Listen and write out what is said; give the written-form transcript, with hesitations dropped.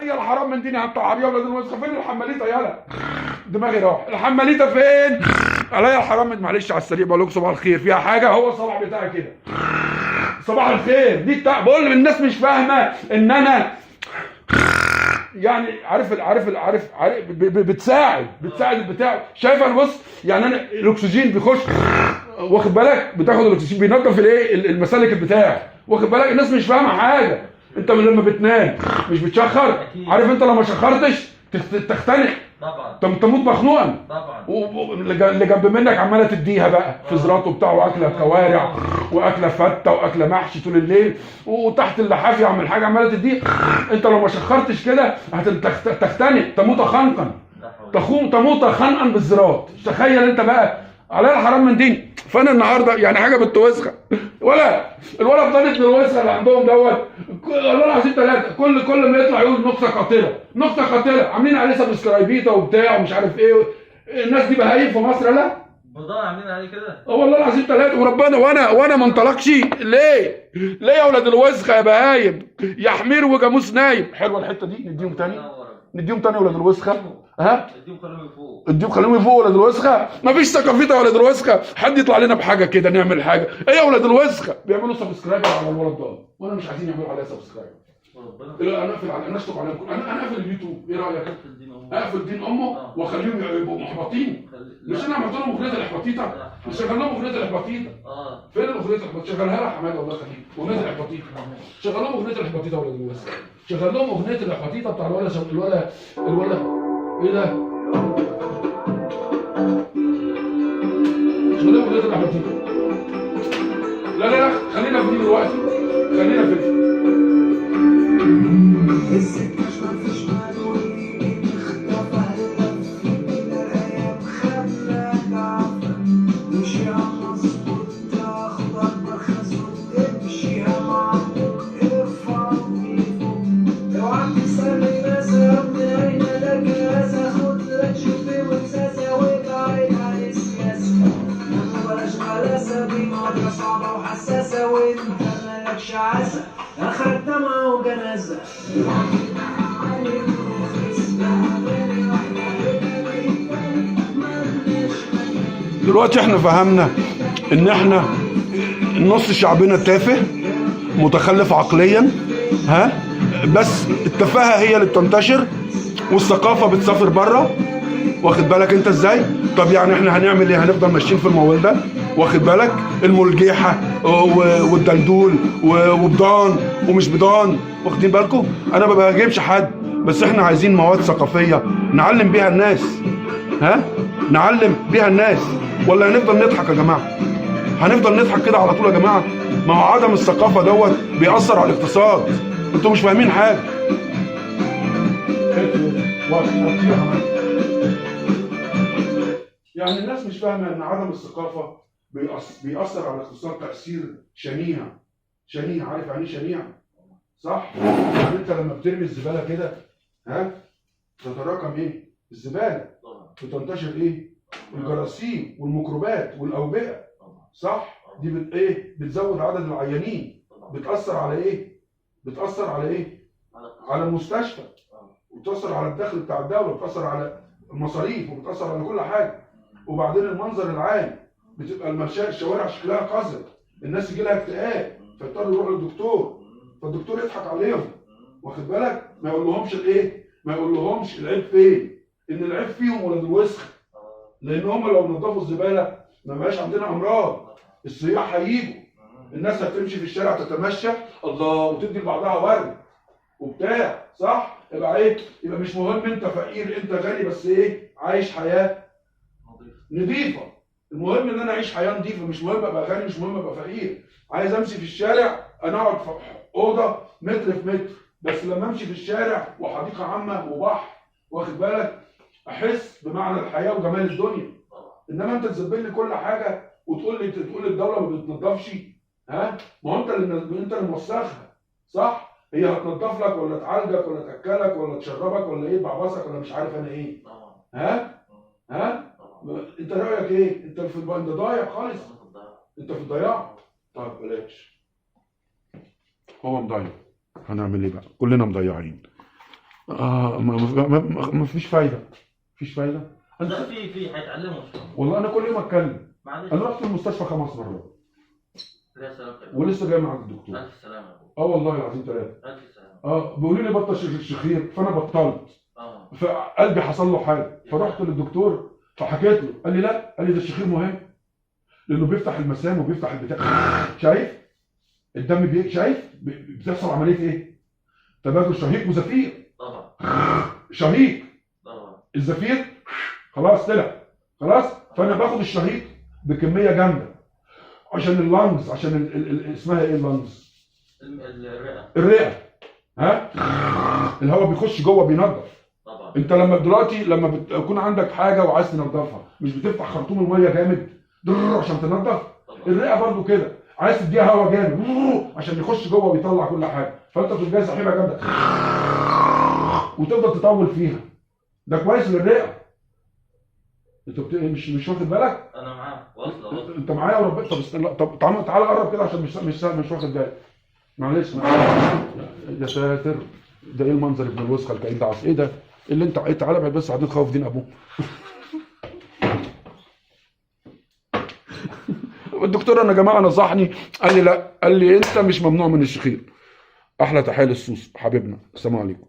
هي الحرام من ديني هتطعر يا ولاد الوسخه. فين الحماليته يالا؟ دماغي راح. الحماليته فين؟ عليا الحرام من، معلش على السريع بقول لكم صباح الخير. فيها حاجه؟ هو الصباح بتاعي كده صباح الخير دي بتاع. بقول الناس مش فاهمه ان انا يعني عارف بتساعد البتاع. شايف انا بص يعني انا الاكسجين بيخش واخد بالك، بتاخد الاكسجين بينظف الايه المسالك البتاع واخد بالك. الناس مش فاهمه حاجه. انت من لما بتنام مش بتشخر؟ عارف انت لو ما شخرتش تختنق طبعا، تموت مخنوقا طبعا. اللي جنب منك عماله تديها بقى فزرات وبتاع واكله كوارع واكله فته واكله محشي طول الليل، وتحت اللحاف يعمل حاجه عماله تديها. انت لو ما شخرتش كده هتختنق تموت خنقا، تموت خنقا بالزراط. تخيل انت بقى على الحرام من دين. فانا النهارده يعني حاجه بالتوسخه ولا الولد طالب من الوسخه اللي عندهم دوت والله العظيم ثلاثه كل ما يطلع يقول نقطه قاتله نقطه قاتله، عاملين عليه سبسكرايبيتا وبتاع ومش عارف ايه. الناس دي بهايم في مصر لا والله عاملين عليه كده. والله العظيم ثلاثه وربنا. وانا ما انطلقش ليه يا ولاد الوسخه يا بهايم يا حمير وجاموس نايم. حلوه الحته دي. نديهم تاني ولاد الوسخه. ها اديهم خليهم يفوقوا ولاد الوسخه. مفيش ثقافتها ولاد الوسخه. حد يطلع لنا بحاجه كده نعمل حاجه. ايه يا ولاد الوسخه؟ بيعملوا سبسكرايب على الولد ده وانا مش عايزين يعملوا عليها سبسكرايب. انا اقفل على الناس طبعا. انا اقفل اليوتيوب. ايه رايك؟ اقفل دين امه واخليهم يبقوا محبطين. مش انا عملت لهم اغنيه الاحباطيطه؟ مش شغل لهم اغنيه الاحباطيطه؟ فين الاغنيه الاحباطيطه؟ شغلها لها حماده الله يخليك. اغنيه الاحباطيطه شغل لهم اغنيه الاحباطيطه ولاد الوسخه. شغل لهم اغنيه الاحباطيطه بتاع الولد ايه ده؟ شغل لهم اغنيه الاحباطيطه. لا خلينا في دي دلوقتي. خلينا في دي. صعبة وحساسة وانت مالكش عسى اخرك دمعة وجنازة. دلوقتي احنا فهمنا ان احنا نص شعبنا تافه متخلف عقليا. ها بس التفاهة هي اللي بتنتشر والثقافة بتسافر بره. واخد بالك انت ازاي؟ طب يعني احنا هنعمل ايه؟ هنفضل ماشيين في الموال ده واخد بالك؟ الملجيحه والدلدول وبضان ومش بضان. واخدين بالكم؟ انا ما بهاجمش حد بس احنا عايزين مواد ثقافيه نعلم بيها الناس. ها نعلم بيها الناس ولا هنفضل نضحك يا جماعه؟ هنفضل نضحك كده على طول يا جماعه؟ ما هو عدم الثقافه دوت بيأثر على الاقتصاد. انتوا مش فاهمين حاجه. يعني الناس مش فاهمه ان عدم الثقافه بيأثر على الاقتصاد تأثير شنيع. عارف يعني ايه شنيع؟ صح؟ يعني انت لما بترمي الزباله كده ها تتراكم ايه؟ الزباله بتنتشر ايه؟ الجراثيم والميكروبات والاوبئه. صح؟ دي بتزود عدد العيانين. بتأثر على ايه؟ على المستشفى وبتأثر على الدخل بتاع الدوله وبتأثر على المصاريف وبتأثر على كل حاجه. وبعدين المنظر العام بتبقى الشوارع شكلها قذر. الناس يجي لها اكتئاب فيضطروا يروحوا للدكتور فالدكتور يضحك عليهم. واخد بالك؟ ما يقولهمش العيب فين؟ ان العيب فيهم ولاد الوسخ. لان هم لو نظفوا الزباله ما بقاش عندنا امراض. السياح هيجوا الناس هتمشي في الشارع تتمشى الله وتدي لبعضها ورد وبتاع. صح؟ يبقى مش مهم انت فقير انت غني بس عايش حياه نظيفه. المهم ان انا اعيش حياه نظيفه. مش مهم ابقى غني مش مهم ابقى فقير. عايز امشي في الشارع انا اقعد في اوضه متر في متر بس لما امشي في الشارع وحديقه عامه وبحر واخد بالك احس بمعنى الحياه وجمال الدنيا. انما انت تزبل لي كل حاجه وتقول الدوله ما بتنظفش. ها ما هو انت اللي موسخها. صح؟ هي هتنظف لك ولا تعالجك ولا تاكلك ولا تشربك ولا بعبصك ولا مش عارف انا ايه. ها انت رايك ايه؟ انت ضايع خالص. انت في الضياع. طيب بلاش. هو مضيع هنعمل ايه بقى؟ كلنا مضيعين. ما فيش فايده، مفيش فايده. لا في هيتعلموا شويه. والله انا كل يوم اتكلم. معلش. انا رحت المستشفى 5 مرات لا سلامتك. ولسه جاي من عند الدكتور. الف سلامه يا ابو. والله العظيم 3. الف سلامه. بيقولوا لي بطل الشخير، فانا بطلت. اه. فقلبي حصل له حاجه، فرحت للدكتور فحكيت له، قال لي لا، قال لي ده الشخير مهم لانه بيفتح المسام وبيفتح البتاع. شايف الدم شايف بتحصل عمليه ايه؟ تبادل شهيق وزفير. طبعا. شهيق. طبعا. الزفير خلاص طلع خلاص، فانا باخد الشهيق بكميه جامده عشان اللانجز، عشان اسمها ايه اللانجز؟ الرئه. ها؟ الهواء بيخش جوه بينضف. طبعا. انت لما دلوقتي لما بتكون عندك حاجه وعايز تنضفها، مش بتفتح خرطوم الميه جامد عشان تنضف؟ الرئه برضو كده، عايز تديها هواء جامد عشان يخش جوه ويطلع كل حاجه، فانت بتديها سحيبه جامده وتفضل تطول فيها. ده كويس للرئه. انت مش واخد بالك؟ انا معاك، واصله. انت معايا وربنا. طب استنى، طب تعالى قرب كده عشان مش واخد بالك. معلش. يا ساتر، ده ايه المنظر ابن الوسخه الكئيب ده؟ ايه ده اللي انت تعالى ابعد بس، قاعدين خوف دين ابوه. الدكتور انا يا جماعه نصحني، قال لي لا، قال لي انت مش ممنوع من الشخير. احلى تحيه للسوس حبيبنا، السلام عليكم.